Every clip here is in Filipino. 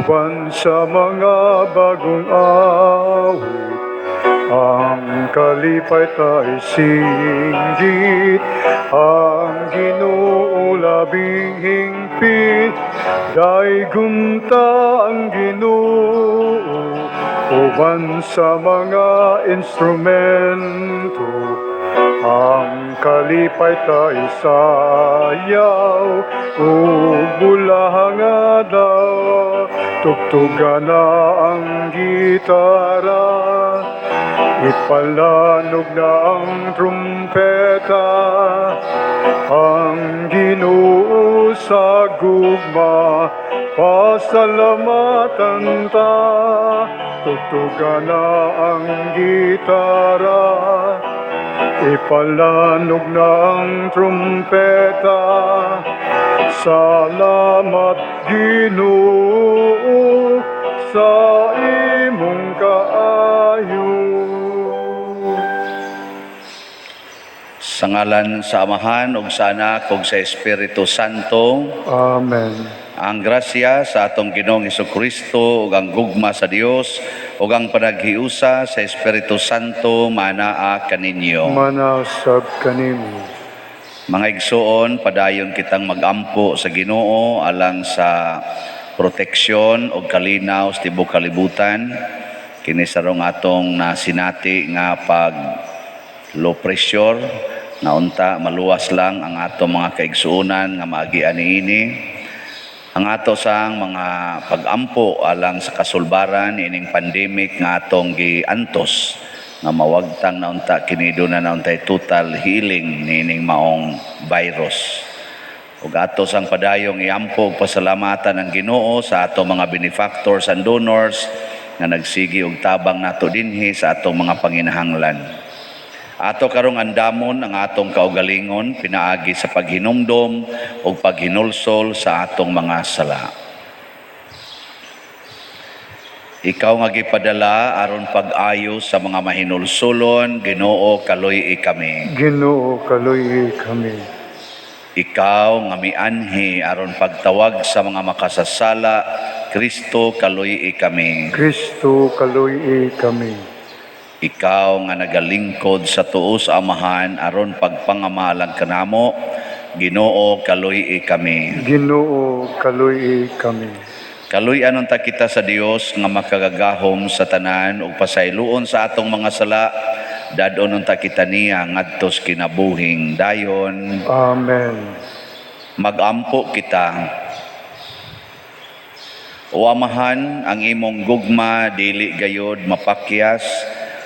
uban sa mga bagong awit. Ang kalipay tayo singgit, ang Ginoo labing hingpit, daygunta ang Ginoo, uban sa mga instrumento. Ang kalipay tayo sayaw, ug bulahangada, tugtugan na ang gitara, ipalanog na ang trumpeta, ang Ginoo sa gugma, pasalamatan ta, tugtugan na ang gitara, ipalanog na ang trumpeta. Salamat Ginoo sa imong kaayo. Sa ngalan sa Amahan ug sa Anak ug sa Espiritu Santo. Amen. Ang grasya sa atong Ginoong Hesukristo ug ang gugma sa Dios ug ang panaghiusa sa Espiritu Santo manaa kaninyo. Manasab kanimo. Mga igsoon, padayon kitang magampo sa Ginoo alang sa proteksyon ug kalinaw sa tibuok kalibutan. Kini sarong atong nasinati nga pag low pressure, naunta maluwas lang ang atong mga kaigsuonan nga maagi aniini. Ang ato sang mga pagampo alang sa kasulbaran ining pandemic nga atong giantos nga mawagtang naunta kini do na nauntay total healing nining maong virus. Ug ato sang padayong iampo ug pasalamatan ang Ginoo sa atong mga benefactors and donors nga nagsigi og tabang nato dinhi sa atong mga panginahanglan. Ato karong andamon ang atong kaugalingon pinaagi sa paghinumdom o paghinulsol sa atong mga sala. Ikaw nga gipadala aron pag-ayo sa mga mahinulsulon, Ginoo kaluy kami. Ginoo kaluy kami. Ikaw nga mianhi aron pagtawag sa mga makasasala, Kristo kaluy kami. Kristo kaluy kami. Ikaw nga nagalingkod sa tuo sa Amahan aron pagpangamalang kanamo, Ginoo kaluy kami. Ginoo kaluy kami. Kaluy anon ta kita sa Dios nga makagagahom sa tanan ug pasayloon sa atong mga sala, dadon ta kita niya ngadto sa kinabuhing dayon. Amen. Magampo kita. O Amahan, ang imong gugma dili gayod mapakyas,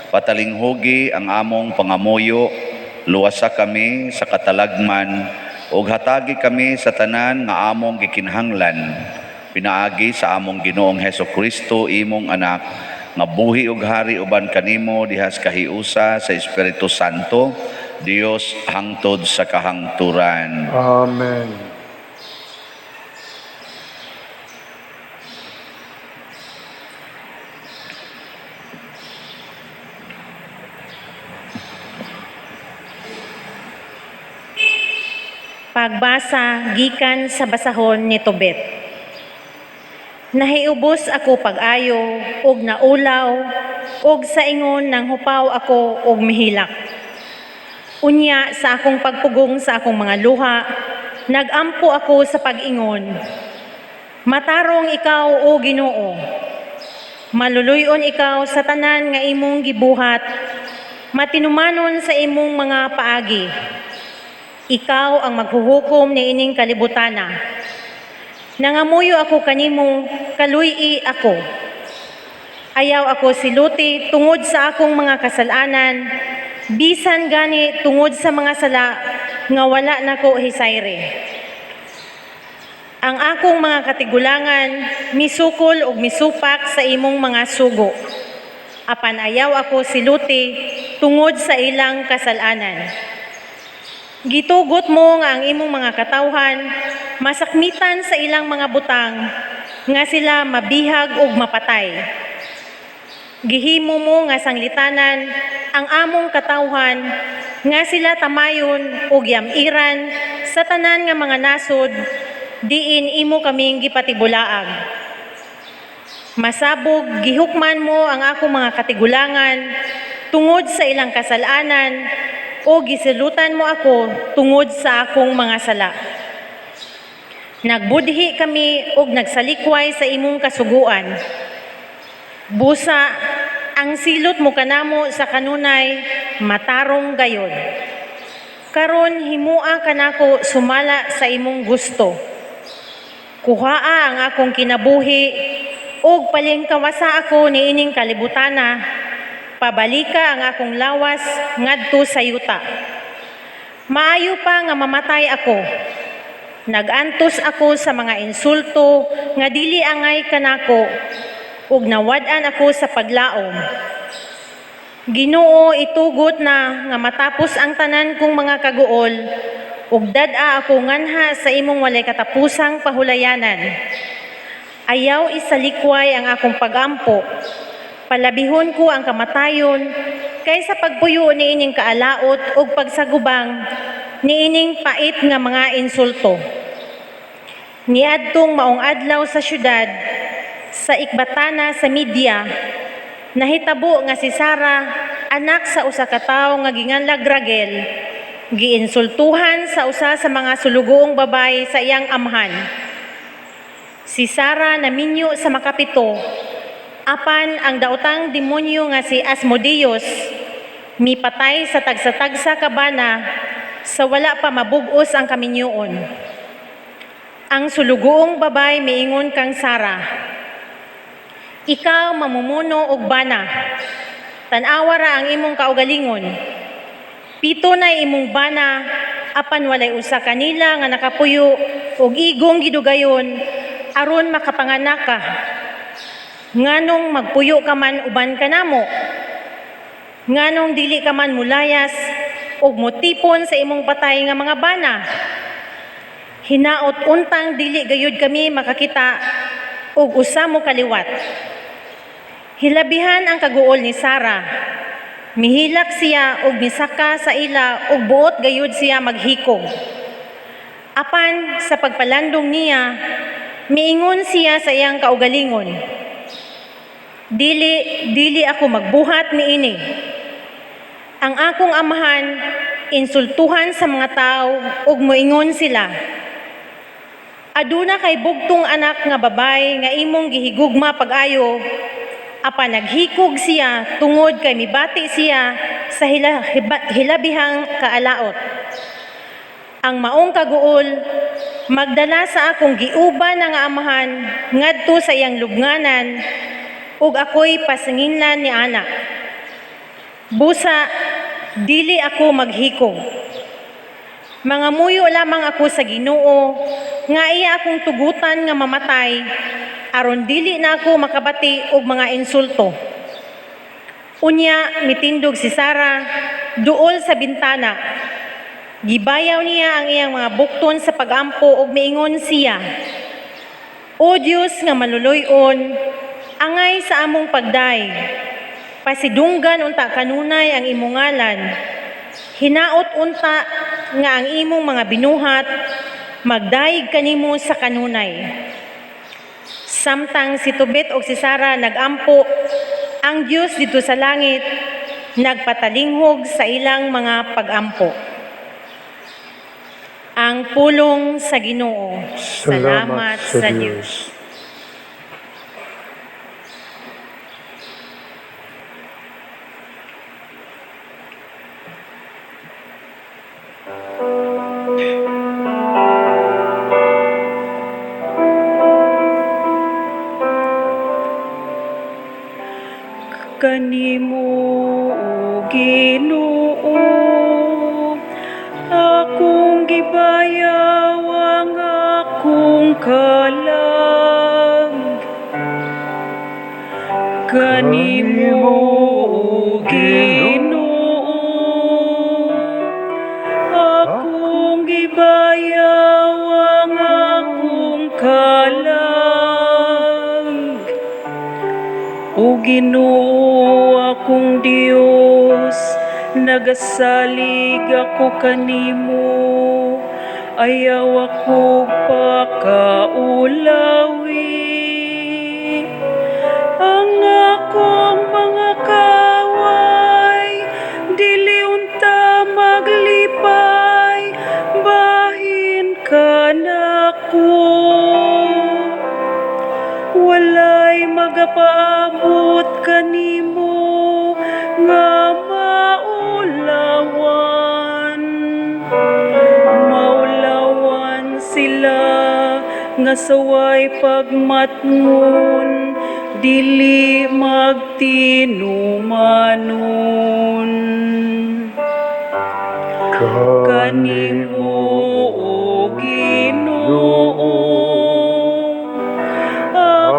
patalinghugi ang among pangamuyo, luwasa kami sa katalagman, ug hatagi kami sa tanan nga among gikinahanglan. Pinaagi sa among Ginoong Hesukristo, imong anak, nga buhi ug hari uban kanimo dihas kahiusa sa Espiritu Santo, Dios hangtod sa kahangturan. Amen. Pagbasa gikan sa basahon ni Tobit. Nahiubos ako pag-ayo ug naulaw ug sa ingon nang hupaw ako og mihilak. Unya sa akong pagpugong sa akong mga luha, nagampo ako sa pag-ingon. Matarong ikaw o Ginoo. Maluluyon ikaw sa tanan nga imong gibuhat, matinumanon sa imong mga paagi. Ikaw ang maghuhukom ni ining kalibutana. Nangamuyo ako kanimo, kaluy ako. Ayaw ako siluti tungod sa akong mga kasalanan, bisan gani tungod sa mga sala nga wala nako hisayre. Ang akong mga katigulangan misukol ug misupak sa imong mga sugo. Apan ayaw ako siluti tungod sa ilang kasalanan. Gitugot mo nga ang imong mga katawhan, masakmitan sa ilang mga butang, nga sila mabihag ug mapatay. Gihimo mo nga sanglitanan ang among katawhan, nga sila tamayon ug yamiran sa tanan nga mga nasod, diin imo kaming gipatibulaag. Masabog, gihukman mo ang akong mga katigulangan tungod sa ilang kasalanan o gisilutan mo ako tungod sa akong mga sala. Nagbudhi kami og nagsalikway sa imong kasuguan. Busa, ang silot mo kanamo sa kanunay, matarong gayon. Karon himua kanako sumala sa imong gusto. Kuhaa ang akong kinabuhi, ug palingkawasa ako niining kalibutana, pabalika ang akong lawas ngadto sa yuta. Maayo pa nga mamatay ako. Nagantos ako sa mga insulto nga dili angay kanako, ug nawad-an ako sa paglaom. Ginoo, itugot na nga matapos ang tanan kong mga kaguol, ug dad-a ako nganha sa imong walay katapusang pahulayanan. Ayaw isalikway ang akong pagampo. Palabihon ko ang kamatayon kaysa pagpuyo niining kaalaot ug pagsagubang niining pait nga mga insulto. Niadtong maong adlaw sa syudad, sa ikbatana sa media, nahitabo nga si Sarah, anak sa usa ka tawo nga ginganlag Ragel, giinsultuhan sa usa sa mga sulugoong babay sa iyang amhan. Si Sarah naminyo sa makapito, apan ang daotang demonyo nga si Asmodeus mipatay sa tagsa-tagsa kabana sa wala pa mabug-os ang kaminyoon. Ang sulugoong babay miingon kang Sarah, ikaw mamumuno og bana, tan-awa ra ang imong kaugalingon. Pito na imong bana, apan walay usa kanila nga nakapuyo og igong gidugayon aron makapanganak ka. Nganong magpuyo ka man uban kanamo? Nganong dili ka man mulayas ug motipon sa imong patay nga mga bana? Hinaot untang dili gayud kami makakita ug usa mo kaliwat. Hilabihan ang kaguol ni Sarah. Mihilak siya ug misaka sa ila ug buot gayud siya maghikog. Apan sa pagpalandong niya, miingon siya sa iyang kaugalingon, Dili ako magbuhat niini. Ang akong amahan insultuhan sa mga tao ug moingon sila, aduna kay bugtong anak nga babay nga imong gihigugma pag-ayo, apan naghikog siya tungod kay mibati siya sa hilabihang kaalaot. Ang maong kaguol magdala sa akong giuban nga amahan ngadto sa iyang lubnganan ug ako'y pasinginlan ni ana. Busa, dili ako maghikog. Mangamuyo lamang ako sa Ginoo nga iya akong tugutan nga mamatay aron dili na ako makabati og mga insulto. Unya mitindog si Sarah duol sa bintana. Gibayaw niya ang iyang mga bukton sa pagampo ug miingon siya, O Dios nga maluluy-on, angay sa among pagday. Pasidunggan unta kanunay ang imong ngalan. Hinaot unta nga ang imong mga binuhat magdaig kanimo sa kanunay. Samtang si Tobit o si Sarah nagampo, ang Dios dito sa langit nagpatalinghog sa ilang mga pagampo. Ang pulong sa Ginoo. Salamat sa Diyos. Kanimo, O Ginoo, akong gibayaw ang akong kalag. Kanimo, O Ginoo, akong gibayaw ang akong kalag. O Ginoo, akong Dios, nagasalig ako kanimo, ayaw ako pakaulawi. akong mga kaway, dili unta maglipay, bahin ka nako. Walay magapaabot kanimo nga maulawan. Maulawan sila nga saway pagmatngon, dili magtinumanon. Kanimo o Ginoo,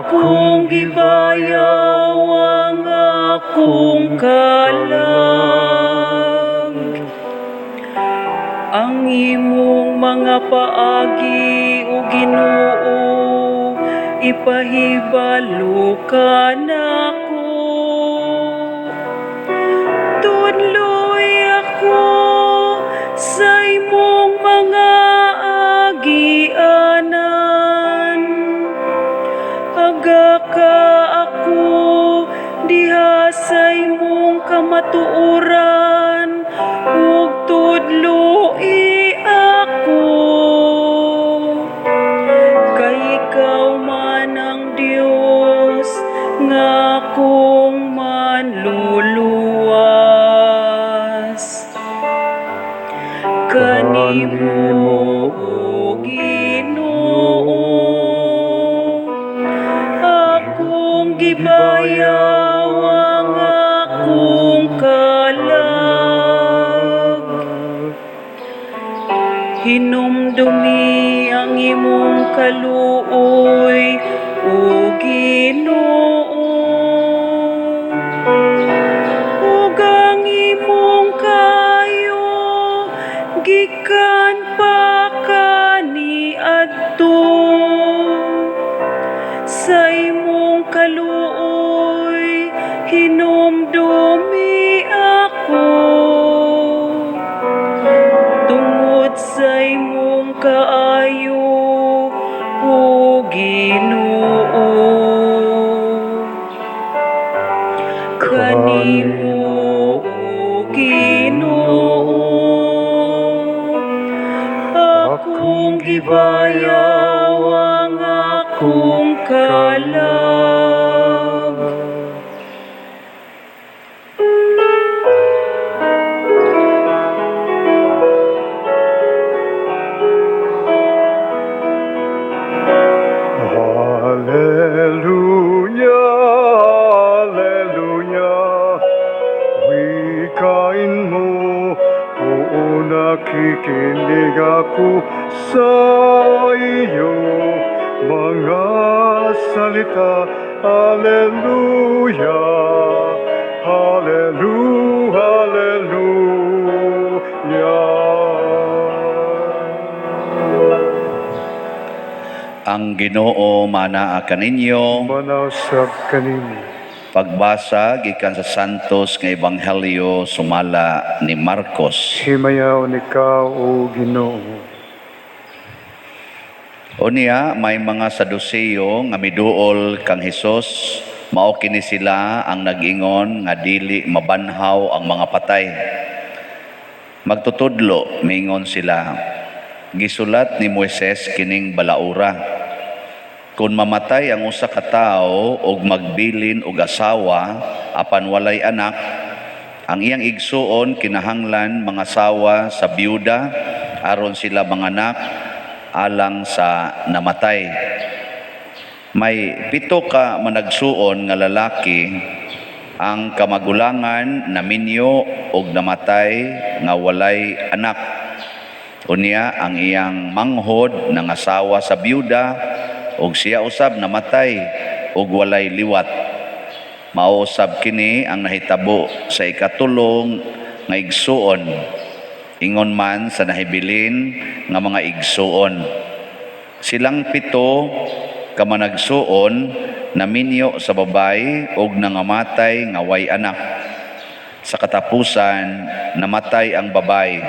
akong gibayaw ang akong kalag. Ang imong mga paagi o Ginoo, ipahibalo ka nako. Tudloy ako sa imong mga agianan. Aga ka ako diha sa imong kamatuoran, ug tudloi ako. Kay ikaw man ang Dios nga akong manluluwas. Kanimo o Ginoo, akong gibayaw ang akong kalag. Hinumdumi ang imong kaluoy o Ginoo, ug ang imong kayo gikan pa kaniadto. Sa imong kaluoy hinumdumi ako, tungod sa imong kaayo o Ginoo. Kanimo o Ginoo, akong gibayaw ang akong kalag. Hallelujah, hallelujah. Wikain mo, oo, nakikinig ako sa iyo. Mga salita, hallelujah, hallelujah, hallelujah. Ang Ginoo manaa kaninyo. Manasab kanimo. Pagbasa gikan sa Santos nga Ebanghelyo sumala ni Marcos. Himayaw ni ka, o Ginoo. Unya may mga Saduseyo nga miduol kang Hesus, mao kini sila ang nag-ingon nga dili mabanhaw ang mga patay. Magtutudlo mingon sila, gisulat ni Moises kining balaura, kung mamatay ang usa ka tawo og magbilin og asawa apan walay anak, ang iyang igsuon kinahanglan mga sawa sa byuda aron sila manganak alang sa namatay. May 7 ka managsuon nga lalaki ang kamagulangan naminyo og namatay nga walay anak. Unya ang iyang manghod ng asawa sa byuda og siya usab namatay og walay liwat. Mausab kini ang nahitabo sa ikatulong nga igsuon, ingon man sa nahibilin nga mga igsuon. Silang 7 ka managsuon naminyo sa babay og nangamatay nga way anak. Sa katapusan namatay ang babay.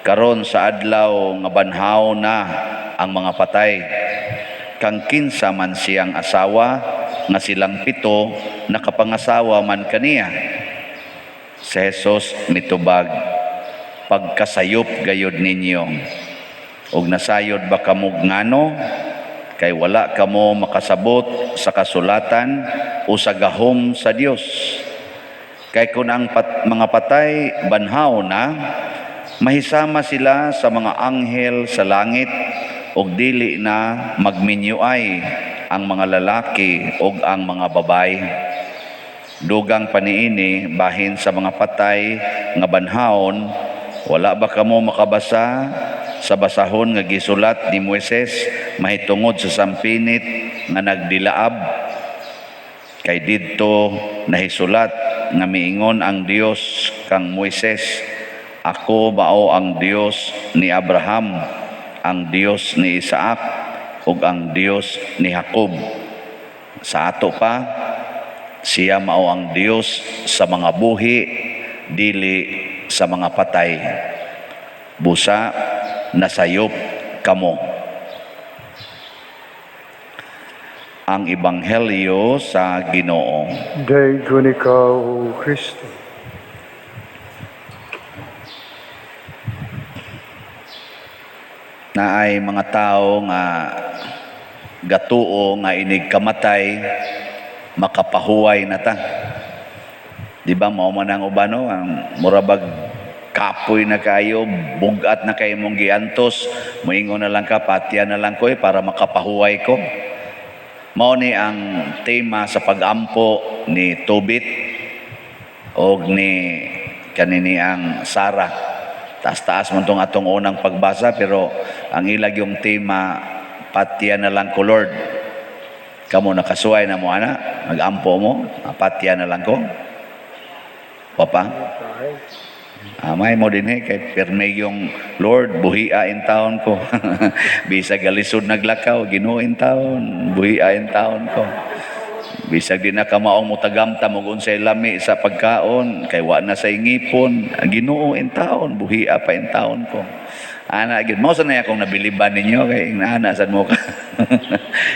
Karon sa adlaw nga banhaw na ang mga patay. Kang kinsa man siyang asawa, nga silang pito nakapangasawa man kaniya. Si Jesus mitubag, pagkasayop gayod ninyo, ug nasayod ba kamo ngano? Kay wala kamo makasabot sa kasulatan o sa gahom sa Dios. Kay kung ang mga patay banhaw na, mahisama sila sa mga anghel sa langit, ug dili na magminyuay ang mga lalaki ug ang mga babay. Dugang paniini bahin sa mga patay nga banhaon, wala ba kamo makabasa sa basahon nga gisulat ni Moises mahitungod sa sampinit nga nagdilaab? Kay didto nahisulat nga miingon ang Dios kang Moises, ako mao ang Dios ni Abraham, ang Dios ni Isaac, ug ang Dios ni Jacob. Sa ato pa, siya mao ang Dios sa mga buhi, dili sa mga patay. Busa, nasayop kamo. Ang Ebanghelyo sa Ginoo. Dayon ikaw, O Kristo. Naay mga tao nga gatuo nga inig kamatay, makapahuway na ta. Di ba mao man ang ubano, ang murabag kapoy na kayo, bugat na kayo mong giantos, moingon na lang ka, patya na lang ko para makapahuway ko. Mao ni ang tema sa pag-ampo ni Tobit o ni kanini ang Sarah. Taas-taas man tong atong unang pagbasa, pero ang ilag yung tema, patya na lang ko, Lord. Kamu nakasuway na mo, ana? Mag-ampo mo? Patya na lang ko? Papa? May mo din kay perme yung Lord, buhia in taon ko. Bisag galisod naglakaw, Ginoo in taon, buhia in taon ko. Bisag din na kamaong mutagamta mo unsay lami sa pagkaon, kay wa na sa ngipon, Ginoo in taon, buhia pa in taon ko. Ana gyud mao sa na akong nabiliban ninyo kay inaana sad mo ka.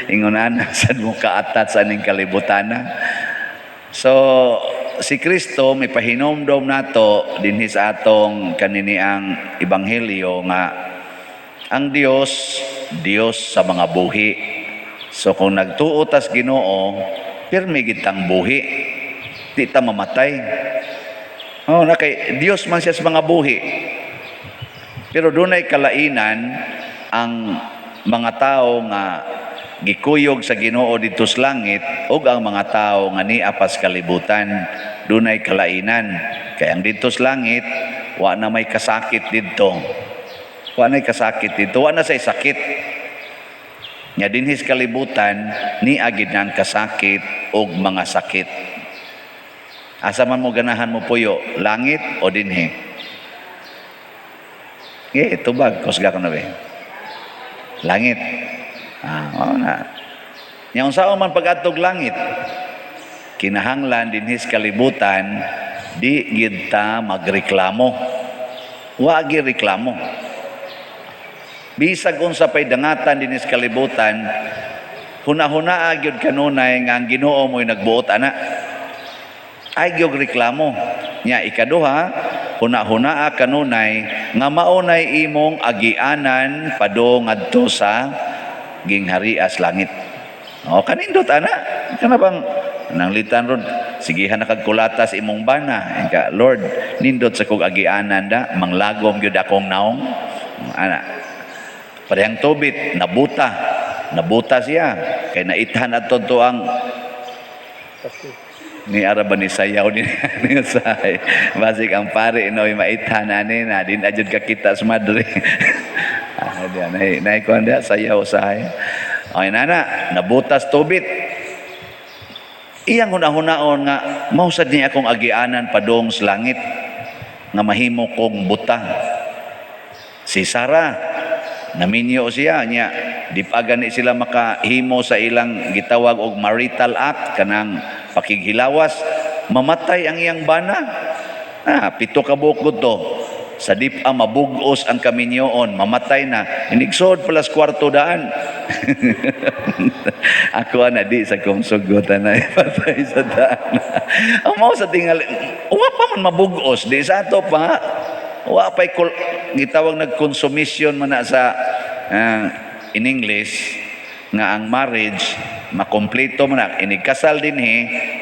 Ingon ana sad mo ka atat sa ning kalibutana. So si Kristo may pahinomdom nato dinhi sa atong kanini ang ebanghelyo nga ang Dios sa mga buhi. So kung nagtuo tas Ginoo, pirmi gitang buhi. Di ta mamatay. Oh, na kay Dios man siya sa mga buhi. Pero dunay kalainan ang mga tao nga gikuyog sa Ginoo dito sa langit ug ang mga tao nga niya pas kalibutan, dunay kalainan. Kaya ang dito sa langit wa na may kasakit dito. Wa na kasakit dito, wa na say sakit. Nya dinhi sa kalibutan ni agid nang kasakit ug mga sakit. Asa man mo ganahan mo puyo, langit o dinhi? Tubag, kusga ko na ba? Langit. Oo na. Yang saan man pag-atog langit, kinahanglan din his kalibutan, di gid ta magreklamo. Wa gi reklamo. Bisag unsa pay dangatan din his kalibutan, huna-huna gyud kanunay nga ang Ginoo mo'y nagbuot ana. Ay gyud reklamo. Nya ikaduha, huna-huna kanunay nga maunay imong agianan padung ngadto sa gingharias langit. O kanindot ana, kana bang nanglitan ron, sigihan na kagkulatas imong bana. Ika, Lord, nindot sa kog agianan da, manglagom gyud akong naong. Ana. Parehang Tobit, nabuta siya kay naithan adto to ang ni araban ni sayaw ni say basig ang pare inoy maithan ani na din ajud ka kita sa madre. Dia nay ko anda sayaw say. Ay nana nabutas Tobit. Iyang hunahunahon nga mao sad niya akong agianan padung sa langit nga mahimo kong buta. Si Sarah naminyo siya niya di pa gani sila makahimo sa ilang gitawag og marital act kanang pakighilawas, mamatay ang iyang bana. 7 ka bukod to. Sa di pa mabugos ang kaminyoon, mamatay na. Inigsod palas kwarto daan. Ako na di sa kong sugutan na patay sa daan. Ang mao sa tingali, wa pa man mabugos di sa ato pa. Wa pa'y gitawag nagkonsumisyon man na sa in English nga ang marriage makompleto man na inikasal din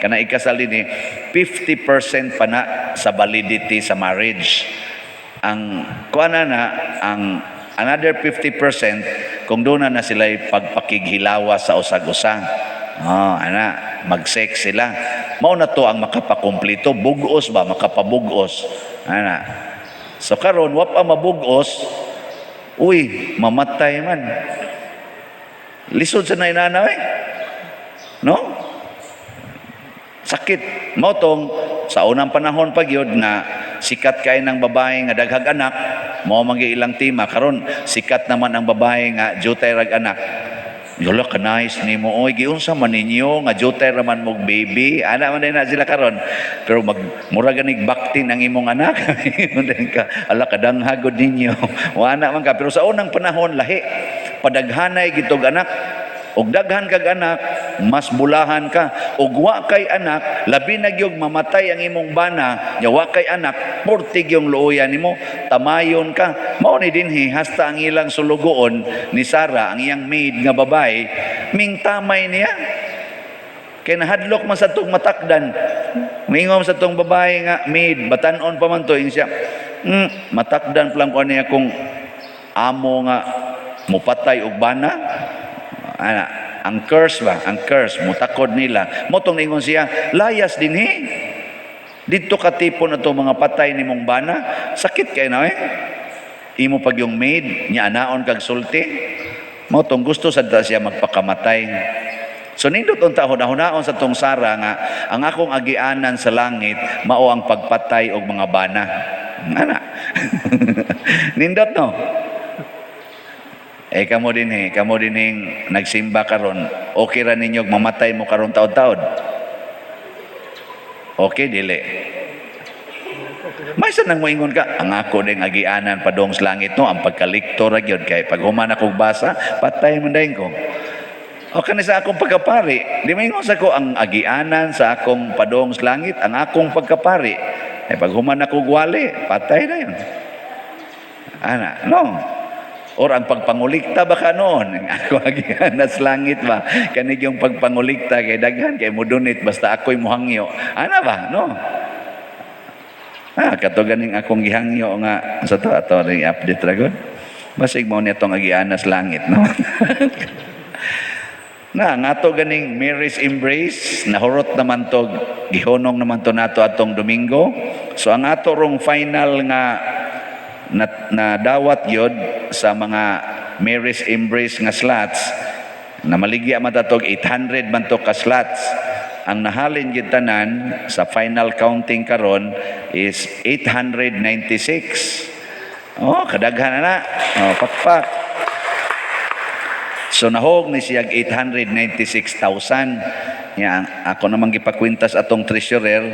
kana ikasal din 50% pa na sa validity sa marriage. Ang kuana na ang another 50% kung doon na sila pagpakighilawa sa usag-usa. Mag-sex sila. Mao na to ang makapakumpleto. Bugos ba? Makapabugos. So karon wa pa mabugos, uy, mamatay man. Lisod sa nainanaw no? Sakit. Mao tong sa unang panahon pa gyud nga sikat kay ng babae nga daghag anak, mao man ilang tima. Karon sikat naman ang babae nga jutay rag anak. Yola ka nice nimo, oy giunsa man ninyo nga jutay raman mog baby. Ana man din na sila karon. Pero mura ganig baktin ang imong anak. Ingon ka, ala kadanghagod ninyo. Wa ana man ka, pero sa unang panahon lahi. Padaghanay gitog anak. Og daghan kag anak, mas bulahan ka. Og wa kay anak, labi na gyud mamatay ang imong bana, nya wa kay anak, portig yung luoyan nimo, tamayon ka. Mao ni dinhi hasta ang ilang sulugoon ni Sara, ang iyang maid nga babae, ming tamay niya. Kay nahadlok man sa tong matakdan. Mingom sa tong babae nga maid, batan-on pa man to siya. Matakdan pa lang ko niya kung amo nga mupatay og bana. Ang curse ba? Ang curse, mutakod nila. Motong ningon siya, layas din dito katipon na to mga patay ni mong bana. Sakit kayo na Imo pag yung maid, niya anaon kag sulti. Motong gusto sa siya magpakamatay. So nindot unta hunahunaon sa tong Sara nga, ang akong agianan sa langit, mao ang pagpatay og mga bana. Nindot no? Kamo din nagsimba karon. Okay ra ninyo mamatay mo karon taod-taod? Okay dili. May sanang moingon ka, ang ako ding agianan padong sa langit no, ang pagkalikto ra gyud kay pag human akong basa, patay man dayon ko. O kani sa akong pagkapari, di moingon sa ko ang agianan sa akong padong sa langit, ang akong pagkapari. Pag human ako gwali, patay na yun. No? Or ang pagpangulikta baka noon, ako agianas langit ba? Kanig yung pagpangulikta kay daghan kay mudunit basta ako'y muhangyo. Ana ba? No? Kato ganing akong gihangyo nga sa to ato ring update ragon. Basig mo nitong agianas langit, no? Ngato ganing Mary's Embrace, nahurot naman to, gihonong naman to nato atong Domingo. So ang ato rong final nga na dawat yod sa mga Mary's Embrace nga slots na maligya matatog 800 man to ka slots. Ang nahalin gyud tanan sa final counting karon is 896. Kadaghan na. Pakpak. So nahog ni siyag 896,000. Ako namang gipakwintas atong treasurer.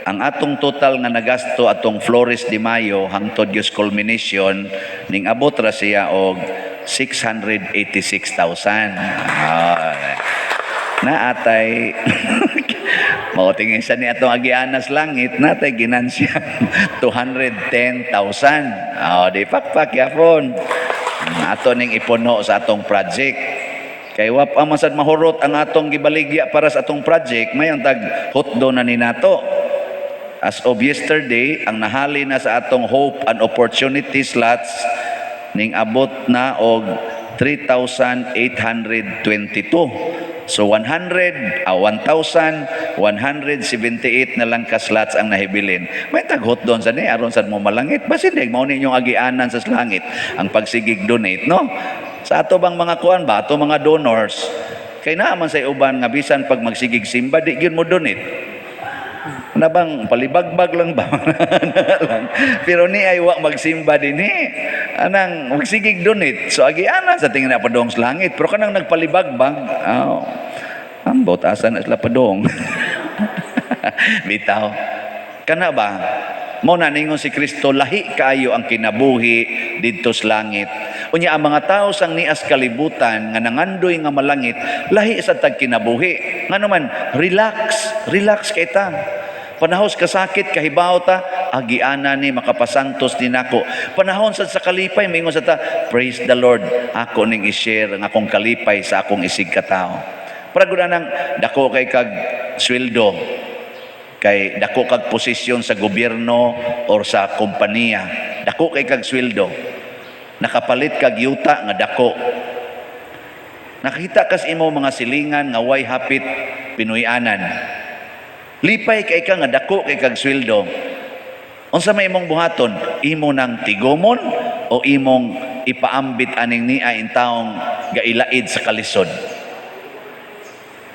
Ang atong total nga nagasto atong Flores de Mayo hangtod yung culmination ning abot ra siya og 686,000. Naatay mautingin sa ni atong agianas langit natay ginansya 210,000. Di pakpak yapon. Ato ning ipuno sa atong project. Kay wa pa masad mahurot ang atong gibaligya para sa atong project, may ang tag hotdo na ni nato. As of yesterday, ang nahali na sa atong Hope and Opportunity slots ning abot na og 3,822. So 1,178 na lang ka slots ang nahibilin. May taghot doon sa ni aron sad mo malangit. Basin dig mao ninyong agianan sa langit ang pagsigig donate, no? Sa ato bang mga kuan ba, ato mga donors, kay naman sa uban nga bisan pag magsigig simba di gyud mo donate. Na bang palibagbag lang ba? Pero ni ay wa magsimba din anang magsigig donate. So agiana sa tingin na padong sa langit. Pero kanang nagpalibagbag, ambot asan na sila padong. Bitaw. Kana ba? Mo na ningon si Kristo, lahi kayo ang kinabuhi didto sa langit. Unya ang mga tao sang nias kalibutan nga nangandoy nga malangit, lahi sa tagkinabuhi. Nga naman, relax kay ta. Panahos kasakit kahibaw ta, agiana ni makapasantos din ako. Panahon sa kalipay, maingon sa ta, praise the Lord, ako ning i-share ang akong kalipay sa akong isig katao. Para guna nang dako kay kag sweldo, kay dako kag posisyon sa gobyerno or sa kompanya, dako kay kag sweldo, nakapalit kag yuta nga dako. Nakita kas imo mga silingan nga way hapit pinuy-anan. Lipay kay ka nga dako kay kag sweldo. Unsa may imong buhaton? Imo nang tigomon o imong ipaambit aning niya in taong gailaid sa kalisod?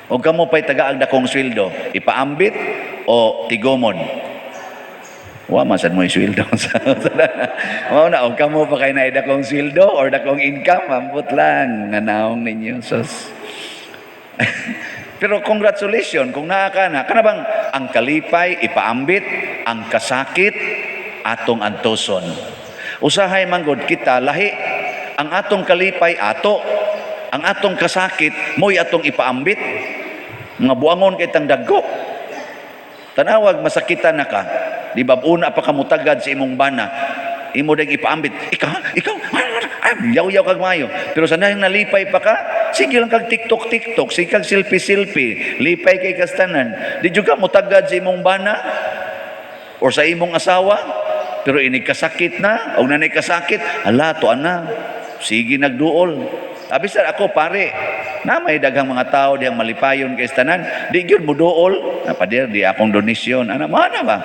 O kamo pa'y tagaag dakong sweldo, ipaambit o tigomon? Wa masad mo yung sweldo. Mao na, o kamo pa kayo na dakong sweldo or dakong income, ambot lang, nga naong ninyo. Sos. Pero congratulations kung naa ka na. Kanabang ang kalipay ipaambit, ang kasakit atong antoson. Usahay manggod kita lahi, ang atong kalipay ato, ang atong kasakit mo'y atong ipaambit. Mga buangon kay tang dagko. Tanawag masakitan na ka. Di ba una pa kamutagad sa imong bana, imo ding ipaambit. Ikaw, yaw-yaw kag mayo. Pero sanayang nalipay pa ka, sige lang kag TikTok, sige kag selfie, lipay kay kastanan. Di juga mutagad sa imong bana or sa imong asawa, pero inig kasakit na, o nanay kasakit, hala, tuan na, sige nagduol. Abisar ako pare, na may daghang mga tao diyang malipayon kay kastanan, di gyud mo duol, napadir, di akong donisyon, mana ba?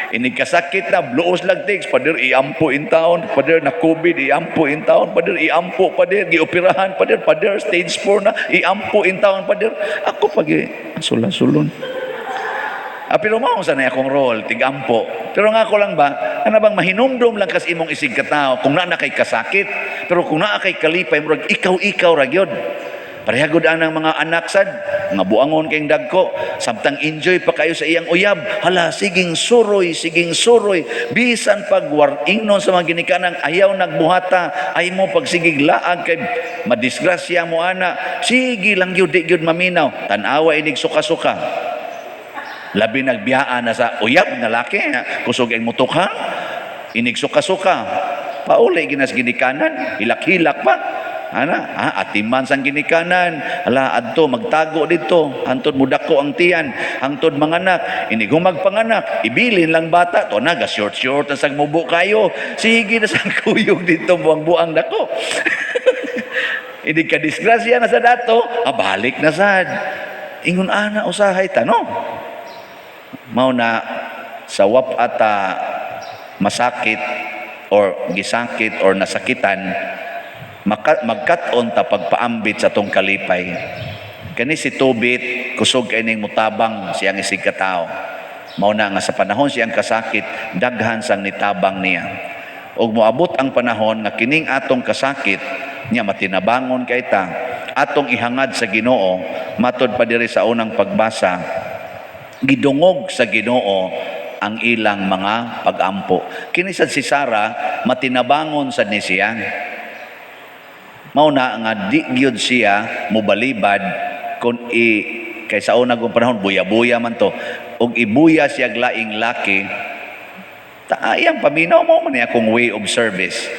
Inikasakit na, bluos lang tigs, padir iampo in taon, padir na COVID, iampo in taon, padir iampo, padir gioperahan, padir stage 4 na, iampo in taon, padir. Ako pagi, sulan-sulon. Pero mao sa na akong role, tigampo. Pero nga ako lang ba, ano bang mahinumdum lang kas imong isig katao, kung na kay kasakit, pero kung na kay kalipay, murag ikaw ra gyud. Parehagod ang mga anak sad, nga buangon kayong dagko, samtang enjoy pa kayo sa iyang uyab. Hala, siging suroy, bisan pag ingnon sa mga ginikanan, ayaw nagbuhata, ay mo pagsigig laag kay madisgrasya mo ana, sige lang yun, di yun maminaw, tanawa inig suka-suka. Labi nagbiyaan na sa uyab nga laki, kusog ang mutukha, inig suka-suka, pauli ginas ginikanan, hilak-hilak pa. Atiman sang ginikanan, ala adto magtago dito, hantod mudako ang tiyan, hantod manganak, ini magpanganak, ibilin lang bata, to na ga short na sang mubo kayo, sige na sang kuyog dito buang-buang dako. Ini ka disgrasya na sa dato, balik na sad. Ingon ana usahay tanong. Mao na sa wap ata masakit or gisakit or nasakitan, magkat-on ta pagpaambit sa tong kalipay. Kani si Tobit, kusog kay ning mutabang siyang isig katao. Mao na nga sa panahon siyang kasakit, daghan sang nitabang niya. Og moabot ang panahon nga kining atong kasakit nya matinabangon kay ta, atong ihangad sa Ginoo, matod pa diri sa unang pagbasa, gidungog sa Ginoo ang ilang mga pagampo. Kini sad si Sara, matinabangon sad ni siya. Mao na nga di gyud siya mobalibad kun kay sa una gong panahon buya-buya man to, og ibuya siya laing laki, taayang paminaw mo man akong way of service.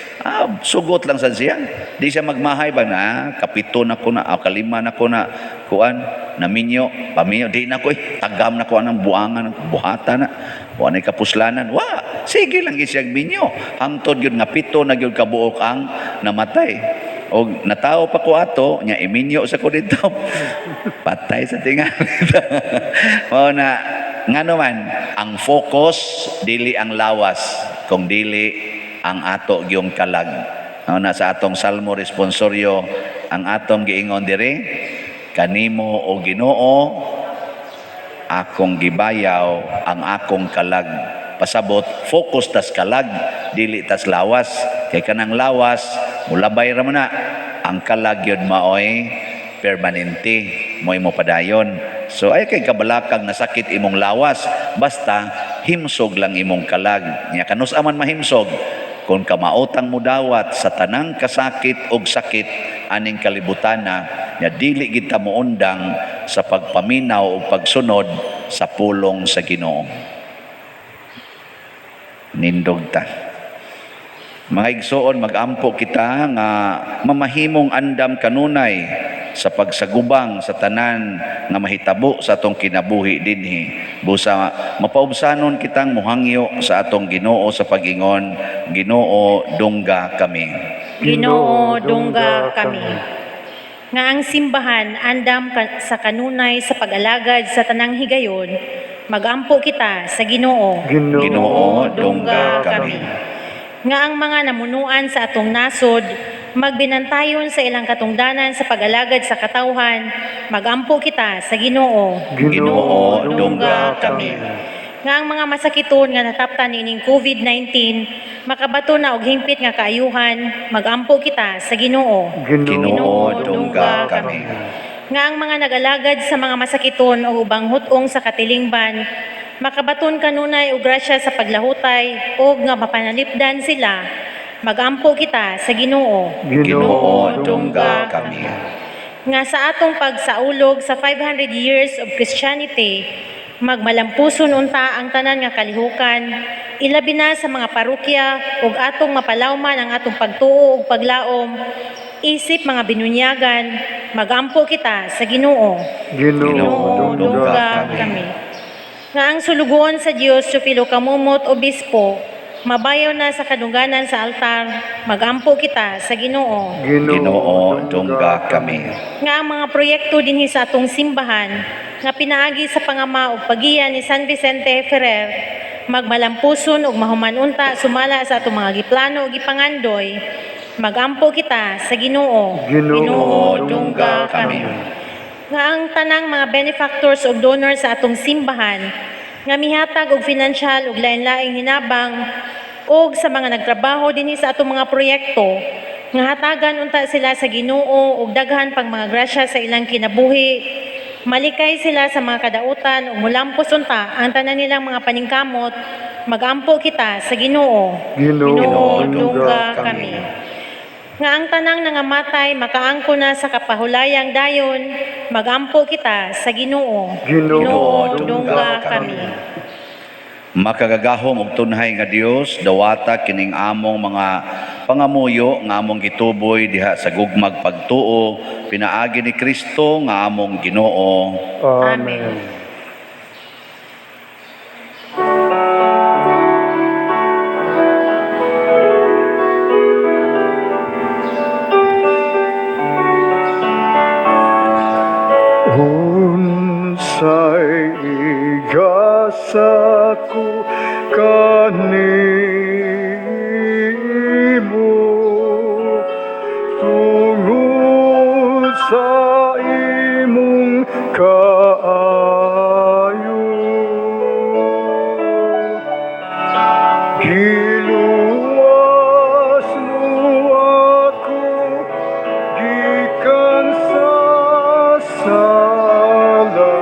Sugot lang sad siya, di siya magmahay ba na kapito na ko na, kalima na ko na kuan na minyo paminyo, di na ko tagam na ko ang buangan, buhata na wala kapuslanan, sige lang siya minyo, hangtod gyud nga pito na gyud kabuok ang namatay. O natao pa ko ato, nya iminyo sa ko dito. Patay sa tingal. O na, nga naman, ang focus, dili ang lawas, kung dili ang ato yung kalag. O na sa atong salmo responsoryo, ang atong giingon diri, kanimo o Ginoo, akong gibayaw ang akong kalag. Pasabot, focus tas kalag, dili tas lawas. Kay kanang lawas, mulabay ra man na, ang kalag yun maoy permanente, mo'y mo padayon. So ay kay kabalakag na sakit imong lawas, basta himsog lang imong kalag. Nya kanus aman mahimsog, kung kamaotang mudawat sa tanang kasakit og sakit aning kalibutana, nya dili kita moundang sa pagpaminaw o pagsunod sa pulong sa Ginoo. Nindog ta. Mga igsoon, magampo kita nga mamahimong andam kanunay sa pagsagubang sa tanan nga mahitabo sa atong kinabuhi dinhi. Busa mapaubsanon kitang muhangyo sa atong Ginoo sa pagingon, Ginoo dungga kami. Ginoo dungga kami. Nga ang simbahan andam sa kanunay sa pag-alagad sa tanang higayon, magampo kita sa Ginoo. Ginoo dungga kami. Nga ang mga namunuan sa atong nasod, magbinantayon sa ilang katungdanan sa pag-alagad sa katawhan, magampo kita sa Ginoo. Ginoo dungga kami. Nga ang mga masakiton nga nataptan ining COVID-19, makabato na og hingpit nga kaayuhan, magampo kita sa Ginoo. Ginoo dungga kami. Nga ang mga nag-alagad sa mga masakiton o ubang hutong sa katilingban, makabaton kanunay og grasya sa paglahutay o nga mapanalipdan sila, magampo kita sa Ginoo. Ginoo dungga kami. Nga sa atong pagsaulog sa 500 years of Christianity, magmalampuson unta ang tanan nga kalihukan, ilabi na sa mga parokya ug atong mapalawman ang atong pagtuo ug paglaom, isip mga binunyagan, magampo kita sa Ginoo. Ginoo dungga kami. Nga ang sulugon sa Dios Teofilo Kamumot Obispo, mabayaw na sa kadungganan sa altar, magampo kita sa Ginoo. Ginoo dungga kami. Nga ang mga proyekto dinhi sa atong simbahan, nga pinaagi sa pangama ug pagiya ni San Vicente Ferrer, magmalampuson ug mahumanunta sumala sa atong mga giplano ug gipangandoy, magampo kita sa Ginoo. Ginoo dungga kami. Nga ang tanang mga benefactors ug donors sa atong simbahan, nga mihatag og financial ug lain-laing hinabang ug sa mga nagtrabaho dinhi sa atong mga proyekto, nga hatagan unta sila sa Ginoo ug daghan pang mga grasya sa ilang kinabuhi. Malikay sila sa mga kadautan ug mulampos unta ang tanan nilang mga paningkamot, magampo kita sa Ginoo. Ginoo dungga kami. Nga ang tanang nangamatay makaangko na sa kapahulay dayon, magampo kita sa Ginoo. Ginoo dungga kami. Makagagahom og tunhay nga Dios, dawata kining among mga pangamuyo nga among gituboy diha sa gugmag pagtuo, pinaagi ni Kristo nga among Ginoo. Amen. Unsay igasa ko kanimo tungod sa imong kaayo. Giluwas mo ako gikan sa sala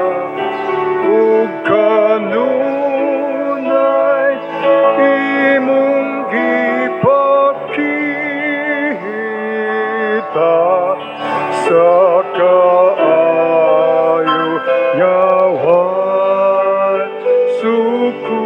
ug kanunay imong gipakita sa kaayo nga way suko.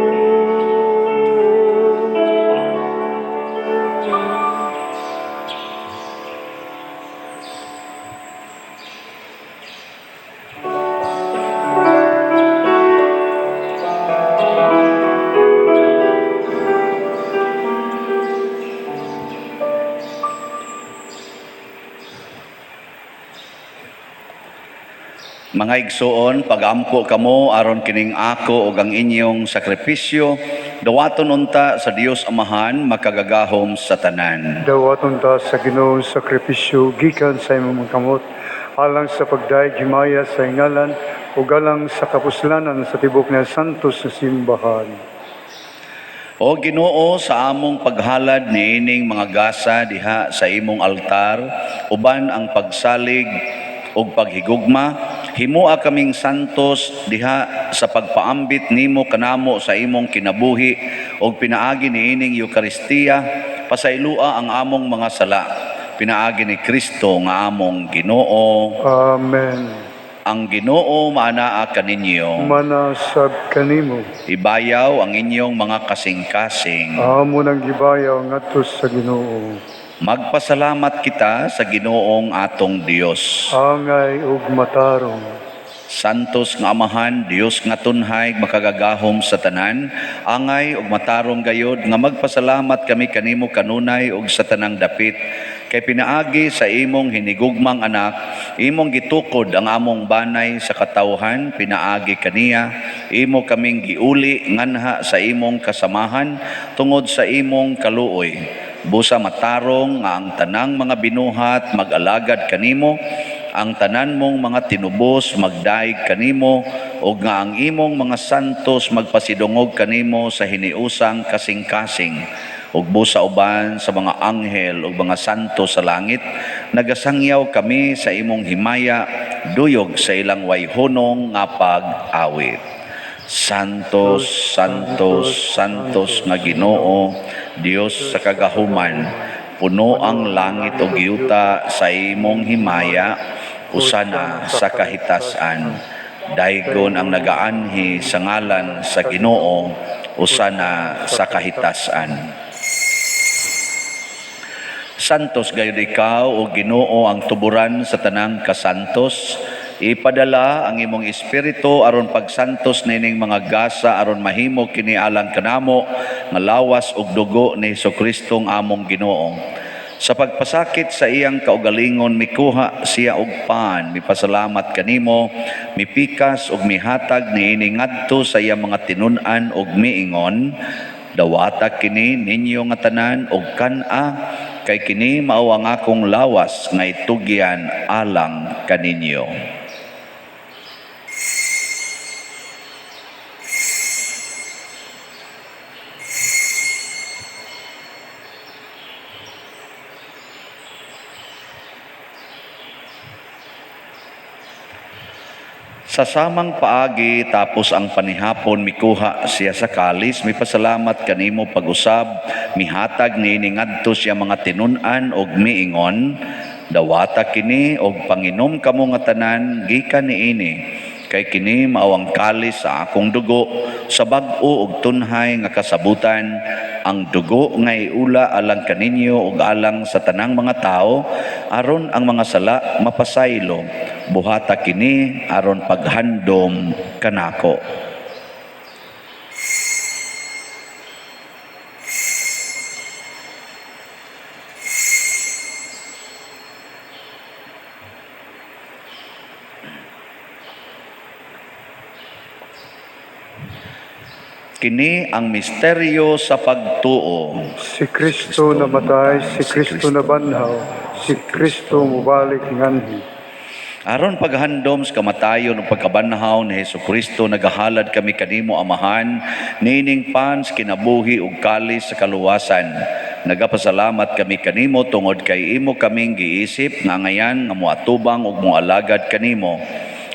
Mga igsoon, pagampo kamo aron kining ako ug ang inyong sakripisyo, dawaton unta sa Dios Amahan makagagahom sa tanan. Dawaton ta sa Ginoong sakripisyo gikan sa imong kamot alang sa pagdaig himaya sa ngalan ug alang sa kapuslanan sa tibok nga santos sa simbahan. O Ginoo, sa among paghalad niining mga gasa diha sa imong altar, uban ang pagsalig ug paghigugma, himua kaming santos diha sa pagpaambit nimo kanamo sa imong kinabuhi ug pinaagi niining Eucharistia, pasaylua ang among mga sala. Pinaagi ni Kristo nga among Ginoo. Amen. Ang Ginoo maanaa kaninyo. Manasab kanimo. Ibayaw ang inyong mga kasing-kasing. Amo nang gibayaw ngadto sa Ginoo. Magpasalamat kita sa Ginoong atong Dios. Angay ug matarong. Santos nga Amahan, Dios nga tunhay makagagahom sa tanan, angay ug matarong gayod nga magpasalamat kami kanimo kanunay ug sa tanang dapit. Kay pinaagi sa imong hinigugmang anak, imong gitukod ang among banay sa katawhan, pinaagi kaniya, imo kaming giuli nganha sa imong kasamahan tungod sa imong kaluoy. Busa matarong nga ang tanang mga binuhat mag-alagad kanimo, ang tanan mong mga tinubos magdaig kanimo, ug nga ang imong mga santos magpasidungog kanimo sa hiniusang kasing-kasing. Ug busa uban sa mga anghel ug mga santo sa langit, nagasangyaw kami sa imong himaya, duyog sa ilang wayhonong nga pag-awit. Santos, Santos, Santos nga Ginoo, Dios sa kagahuman, puno ang langit ug yuta sa imong himaya, usana sa kahitasan. Daygon ang nagaanhi sa ngalan sa Ginoo, usana sa kahitasan. Santos gayud ikaw o Ginoo ang tuburan sa tanang kasantos. Ipadala ang imong espiritu aron pagsantos nining mga gasa aron mahimo kini alang kanamo nga lawas ug dugo ni Hesukristo ang among Ginoo. Sa pagpasakit sa iyang kaugalingon mikuha siya og pan, mipasalamat kanimo, mipikas ug mihatag niini ngadto sa iyang mga tinun-an ug miingon, dawata kini ninyo nga tanan ug kan-a, kay kini mao ang akong lawas nga itugyan alang kaninyo. Sa samang paagi tapos ang panihapon mikuha siya sa kalis, mipasalamat kanimo pag-usab, mihatag niini ngadto siya mga tinun-an og miingon, dawata kini og panginom kamo nga tanan gikan niini, kay kini mao ang kalis sa akong dugo sa bag-o ug tunhay nga kasabutan, ang dugo nga iula alang kaninyo ug alang sa tanang mga tao aron ang mga sala mapasaylo. Buhata kini aron paghandom kanako. Kini ang misteryo sa pagtuo. Si Kristo namatay, si Kristo nabanhaw, si Kristo mubalik nganhi. Aron paghandom sa kamatayon ug pagkabanhaw ni Hesukristo, nagahalad kami kanimo Amahan, nining pans kinabuhi ug kalis sa kaluwasan. Nagapasalamat kami kanimo tungod kay imo kaming giisip nga ngayan nga moatubang ug moalagad kanimo.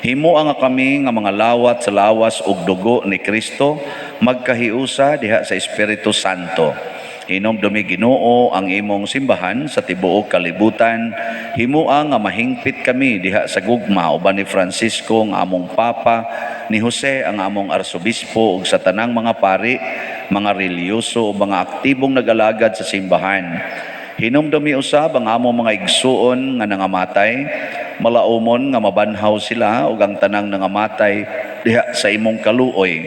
Himuang kami nga mga lawat sa lawas ug dugo ni Kristo, magkahiusa diha sa Espiritu Santo. Hinumdumi Ginoo ang imong simbahan sa tibuok kalibutan. Himuang nga mahingpit kami diha sa gugma uban ni Francisco ang among Papa, ni Jose ang among Arsobispo ug sa tanang mga pari, mga reliyoso o mga aktibong nag-alagad sa simbahan. Hinumdumi usab ang among mga igsuon nga nangamatay, malaumon nga mabanhaw sila ug ang tanang nangamatay diha sa imong kaluoy.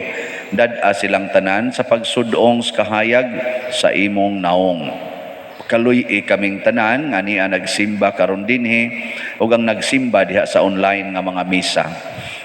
Dad-a silang tanan sa pagsudong sa kahayag sa imong naong. Kaluy kaming tanan nga niya nagsimba karon dinhi ug ang nagsimba diha sa online nga mga misa.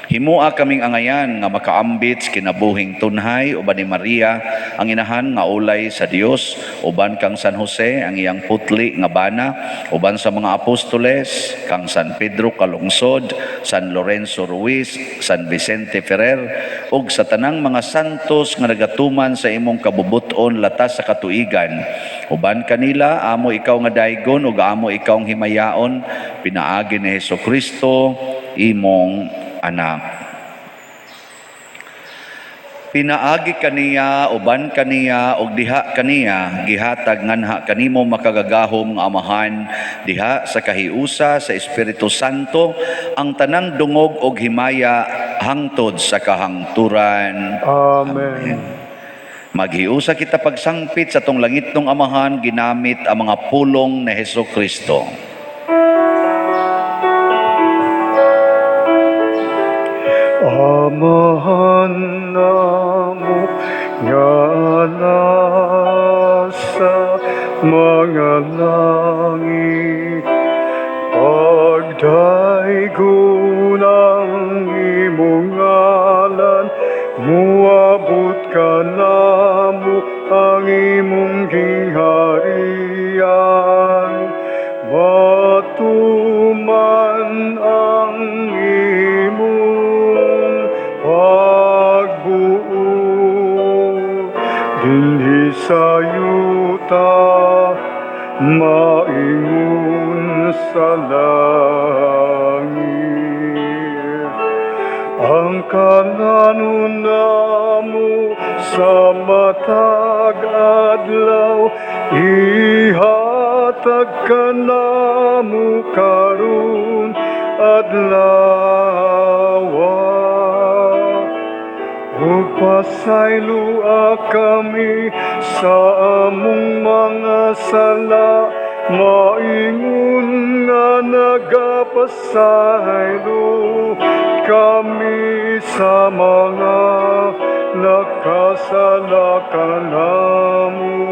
Himua kaming angayan nga makaambit sa kinabuhing tunhay uban ni Maria ang inahan nga ulay sa Dios, uban kang San Jose ang iyang putli nga bana, uban sa mga apostoles kang San Pedro kalungsod, San Lorenzo Ruiz, San Vicente Ferrer ug sa tanang mga santos nga nagatuman sa imong kabubuton latas sa katuigan. Uban kanila amo ikaw nga daygon ug amo ikaw ang himayaon, pinaagi ni Hesukristo imong anak. Pinaagi kaniya, uban kaniya, og diha kaniya, gihatag nganha kanimo makagagahom nga amahan, diha sa kahiusa sa Espiritu Santo, ang tanang dungog og himaya hangtod sa kahangturan. Amen. Maghiusa kita pagsangpit sa tong langit ng amahan, ginamit ang mga pulong ni Hesukristo. Amahan namo nga nasa mga langit, pagdaygon ang imong ngalan, muabot ka namo ang imong gingharian, matuman ang imong pagbuo dinhi sa yuta, maingon sa langit. Ang kananon namo sa matag adlaw, ihatag ka namo karon adlaw. Ug pasaylua kami sa among mga sala, maingon nga nagapasaylo kami sa mga nakasala kanamo.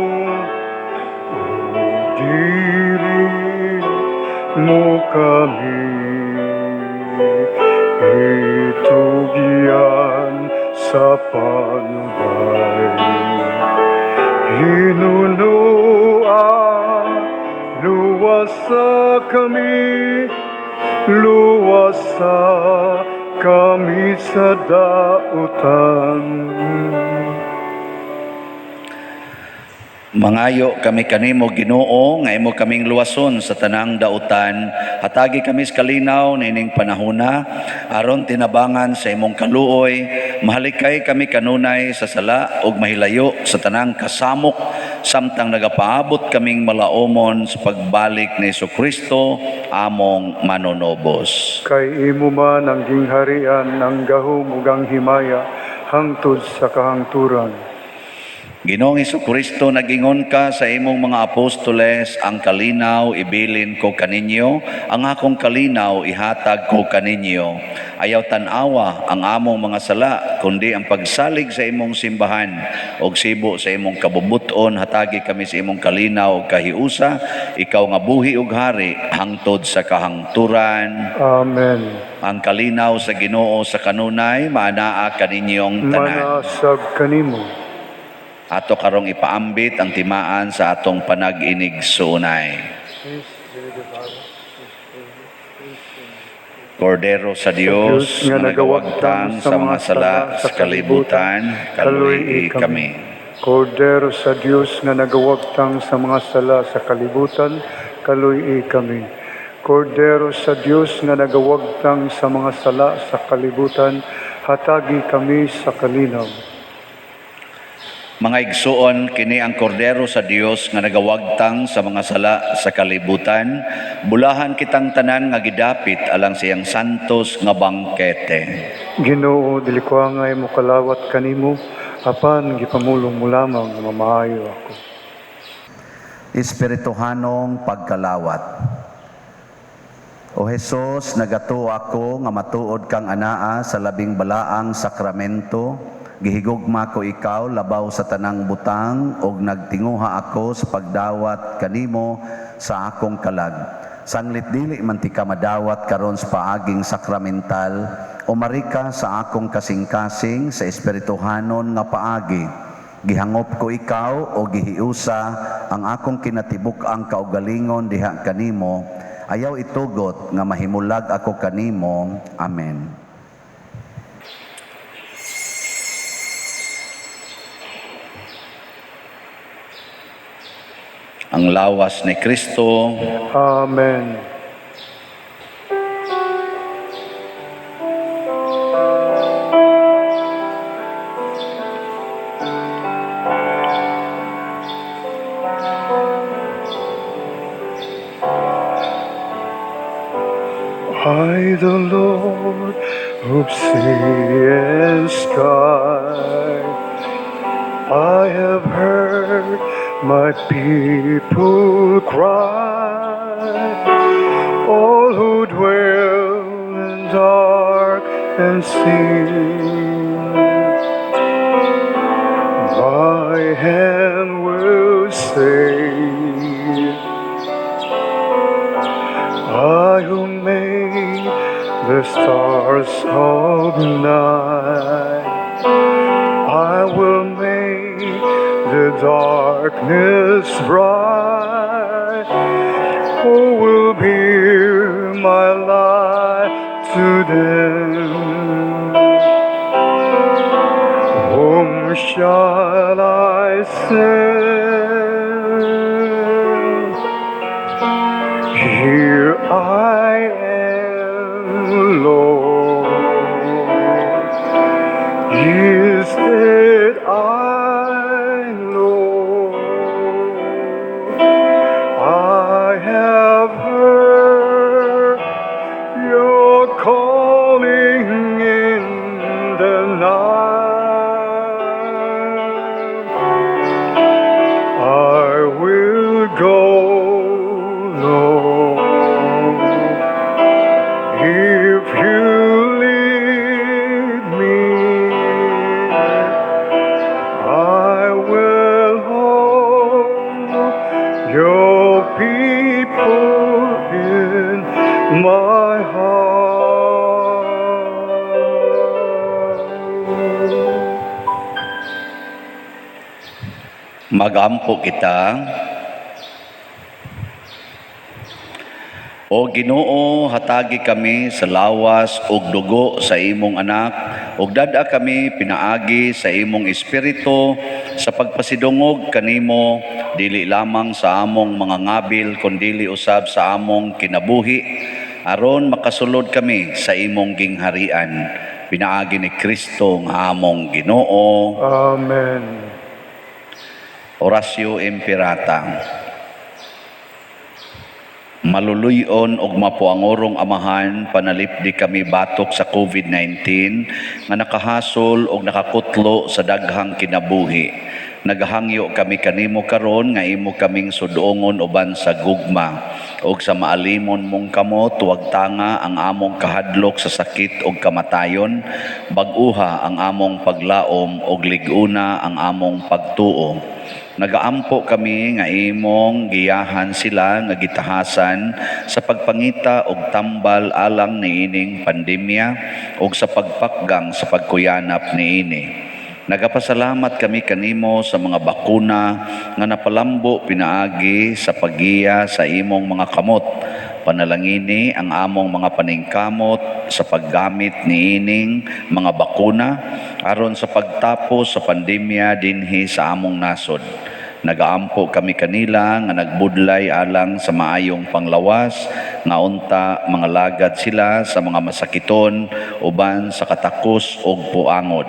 Dili mo kami itugyan sa panubay. Hinunua, luwasa kami sa dautan. Mangayo kami kanimo Ginoo nga imo kaming luwason sa tanang dautan. Hatagi kami sa kalinaw nining panahona aron tinabangan sa imong kaluoy. Mahalikay kami kanunay sa sala ug mahilayo sa tanang kasamok samtang nagapaabot kaming malaumon sa pagbalik ni Jesucristo among manonobos. Kay imo man ang gingharian, ang gahom ug ang himaya hangtod sa kahangturan. Ginoong Jesucristo, nagingon ka sa imong mga apostoles, ang kalinaw ibilin ko kaninyo, ang akong kalinaw ihatag ko kaninyo. Ayaw tanawa ang among mga sala, kundi ang pagsalig sa imong simbahan, og sibo sa imong kabubuton, hatagi kami sa imong kalinaw ug kahiusa, ikaw nga buhi ug hari, hangtod sa kahangturan. Amen. Ang kalinaw sa Ginoo sa kanunay, maanaa kaninyong tanan. Manasag kanimo. Ato karong ipaambit ang timaan sa atong panag-inig suunay. Kordero sa Dios nga nagawagtang sa mga sala sa kalibutan, kaluy kami. Kordero sa Dios nga nagawagtang sa mga sala sa kalibutan, kaluy kami. Kordero sa Dios nga nagawagtang sa mga sala sa kalibutan, hatagi kami sa kalinaw. Mga igsuon, kini ang kordero sa Dios nga nagawagtang sa mga sala sa kalibutan, bulahan kitang tanan nga gidapit alang siyang santos nga bangkete. Ginoo, dili ko angay mo kalawat kanimo, apan gipamulong mo lamang nga mamaayo ako. Espirituhanong pagkalawat. O Jesus, nagato ako nga matuod kang anaa sa labing balaang sakramento, gihigugma ko ikaw labaw sa tanang butang ug nagtinguha ako sa pagdawat kanimo sa akong kalag. Sanglit dili man ti ka madawat karon sa paaging sakramental, umarika sa akong kasing-kasing sa espirituhanon nga paagi. Gihangop ko ikaw o gihiusa ang akong kinatibuk-ang kaugalingon diha kanimo. Ayaw itugot nga mahimulag ako kanimo. Amen. Ang lawas ni Kristo. Amen. I, the Lord of sea and sky, I have heard my people cry, all who dwell in dark and sin. My hand will save. I who made the stars of night, I will make the darkness bright. Who will bear my light to them? Whom shall I send? Here I am, Lord. Is it I, Lord? I have heard your calling in the night. I will go, Lord, if you lead me. I will hold your people in my heart. Magampo kita. O Ginoo, hatagi kami sa lawas ug dugo sa imong anak, ug dada kami pinaagi sa imong espiritu sa pagpasidungog kanimo, dili lamang sa among mga ngabil kundi usab sa among kinabuhi, aron makasulod kami sa imong gingharian. Pinaagi ni Kristo nga among Ginoo. Amen. Orasyo Imperata. Maluluyon og mapuangorong Amahan, panalipdi kami batok sa COVID-19 nga nakahasol og nakakutlo sa daghang kinabuhi. Nagahangyo kami kanimo karon nga imo kaming sudongon uban sa gugma og sa maalimon mong kamot, tuwag tanga ang among kahadlok sa sakit og kamatayon, bag-uha ang among paglaom og liguna ang among pagtuo. Nagaampo kami nga imong giyahan sila nga gitahasan sa pagpangita og tambal alang niining pandemya og sa pagpakgang sa pagkuyanap niini. Nagapasalamat kami kanimo sa mga bakuna nga napalambo pinaagi sa paggiya sa imong mga kamot. Panalangini ang among mga paningkamot sa paggamit niining mga bakuna aron sa pagtapos sa pandemya dinhi sa among nasod. Nagaampo kami kanila nga nagbudlay alang sa maayong panglawas nga unta mga lagad sila sa mga masakiton uban sa katakos ug puangod.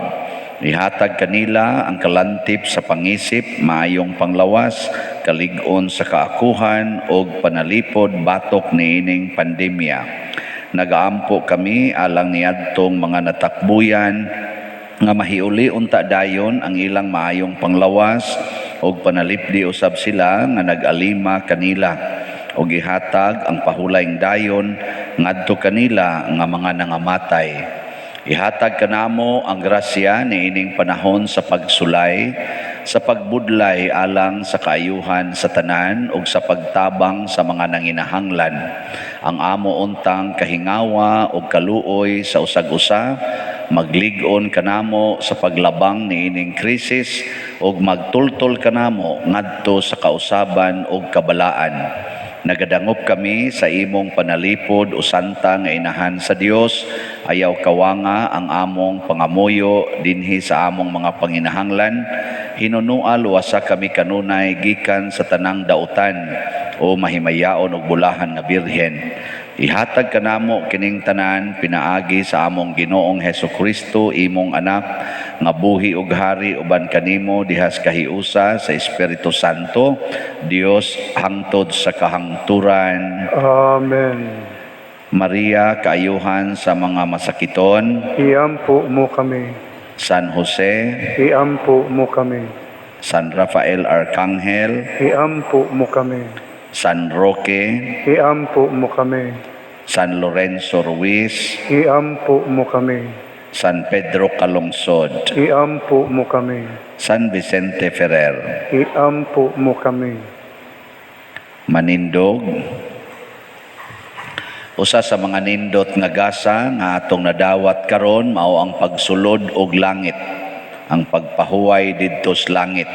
Ihatag kanila ang kalantip sa pangisip, maayong panglawas, kalig-on sa kaakuhan ug panalipod batok niining pandemya. Nagaampo kami alang niadtong mga natakbuyan nga mahiuli unta dayon ang ilang maayong panglawas ug panalipdi usab sila nga nag-alima kanila ug ihatag ang pahulayng dayon ngadto kanila nga mga nangamatay. Ihatag kanamo ang grasya niining panahon sa pagsulay, sa pagbudlay alang sa kaayuhan sa tanan ug sa pagtabang sa mga nanginahanglan. Ang amo untang kahingawa ug kaluoy sa usag-usa, maglig-on kanamo sa paglabang niining krisis ug magtultol kanamo ngadto sa kausaban ug kabalaan. Nagadangop kami sa imong panalipod o santa nga inahan sa Dios, ayaw kawanga ang among pangamuyo dinhi sa among mga panginahanglan. Hinunual wasa kami kanunay gikan sa tanang dautan o mahimayaon og bulahan nga birhen. Ihatag kanamo kining tanan pinaagi sa among Ginoong Hesukristo imong anak nga buhi ug hari uban kanimo dihas kahiusa sa Espiritu Santo, Dios hangtod sa kahangturan. Amen. Maria, kaayuhan sa mga masakiton. Iampo mo kami. San Jose, Iampo mo kami. San Rafael Arcangel, Iampo mo kami. San Roque, Iampo mo kami. San Lorenzo Ruiz, Iampo mo kami. San Pedro Calungsod, Iampo mo kami. San Vicente Ferrer, Iampo mo kami. Manindog. Usa sa mga nindot nga gasa nga atong nadawat karon mao ang pagsulod og langit, ang pagpahuway didto sa langit.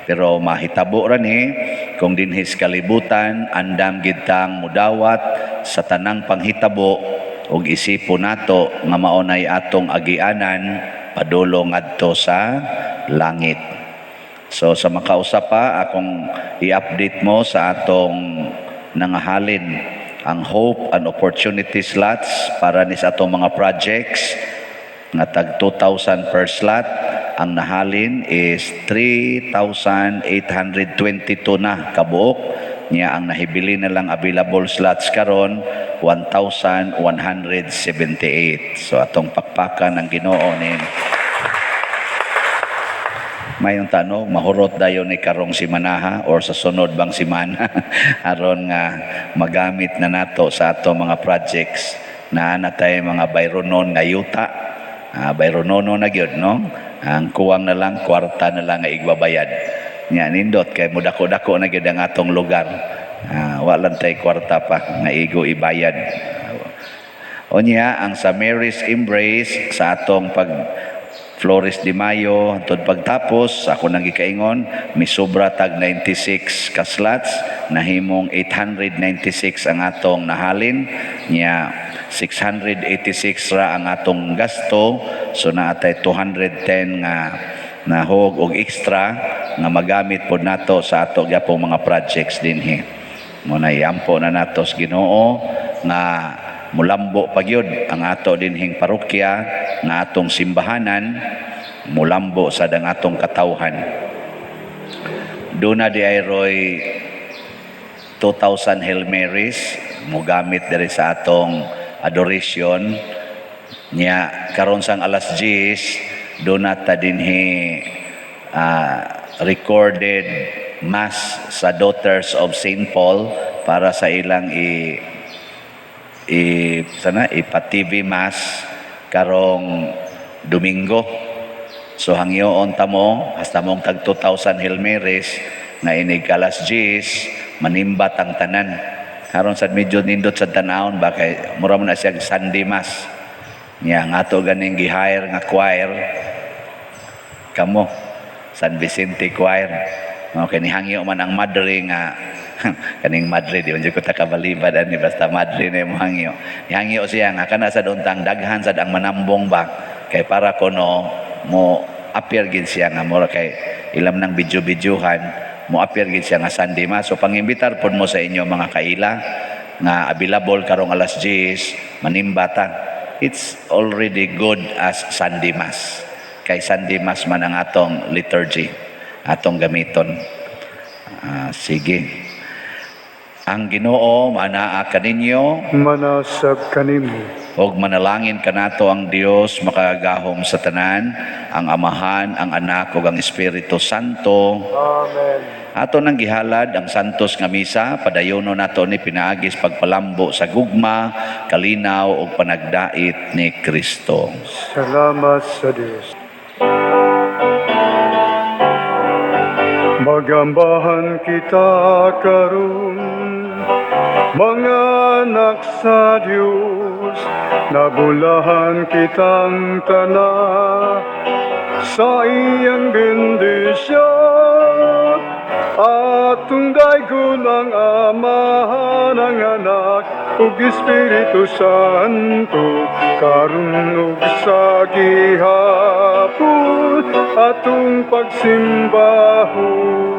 Pero mahitabo ra ni kung dinhis kalibutan andam gid tang mudawat sa tanang panghitabo ug isipon nato nga maunay atong agianan padulong adto sa langit. So sa makausap pa akong i-update mo sa atong nangahalin ang Hope and Opportunity slots para ni sa atong mga projects nga tag 2,000 per slot. Ang nahalin is 3,822 na kabuok. Niya ang nahibili na lang available slots karon 1,178. So atong pakpakan ang Ginoo ni mayong tanong, mahurot dayon ni karong simanaha or sa sunod bang simana aron nga magamit na nato sa ato mga projects na natay mga bayronon nga yuta. Bayronono na gyud no. Ang kuwang na lang kwarta na lang nga igbabayad. Nya nindot kay mudako-dako na gyud ang atong lugar. Walang tay kwarta pa nga igo ibayad. Onya ang sa Mary's Embrace sa atong pag Flores de Mayo hangtod pagtapos ako nang gikaingon misobra tag 96 ka slots nahimong 896 ang atong nahalin nya 686 ra ang atong gasto so naatay 210 nga nahog og extra nga magamit pod nato sa ato gyapong mga projects dinhi mo na iampo na nato sa Ginoo nga mulambo pagyud ang ato dinhing parokya nga atong simbahanan mulambo sa dang atong katawhan. Duna di ay roy 2,000 Hail Marys mogamit diri sa atong adoration nya karon sang alas 10 duna ta dinhi recorded mass sa Daughters of St. Paul para sa ilang ipa-TV mass karong Domingo. So hangyoon ta mo hasta mong tag 2,000 Hail Marys nga inig alas 10 manimbat ang tanan. Karon sad medyo nindot sa tanawon ba kay mura man na siya Sunday mass. Nya nga ato ganing gi-hire nga choir kamo San Vicente Choir. Okay, nihangyo man ang madre nga kaning madre di man ko ta kabalibad ani basta madre na mo hangyo. Hangyo siya nga kana sa untang daghan sad ang manambong ba kay para kono mo appear gid siya nga mura kay ilam nang video-videohan mo appear gid siya nga Sunday mass. So pangimbitar pod mo sa inyo mga kaila nga available karong alas 10 manimbata. It's already good as Sunday mass. Kay Sunday mass man ang atong liturgy atong gamiton. Sige. Ang Ginoo manaa kaninyo Manasab kanimo. og manalangin kanato ang Dios makagahom sa tanan, ang Amahan, ang Anak ug ang Espiritu Santo. Amen. Ato nang gihalad ang santos nga misa, padayono nato ni pinaagis pagpalambo sa gugma, kalinaw ug panagdait ni Kristo. Salamat sa Diyos. Magambahan kita karon, mga anak sa Diyos, nabulahan kitang tanan sa iyang bendisyon. Atong daygon ang Amahan, ang Anak, ug Espiritu Santo, karon ug sa gihapon atong pagsimbahon.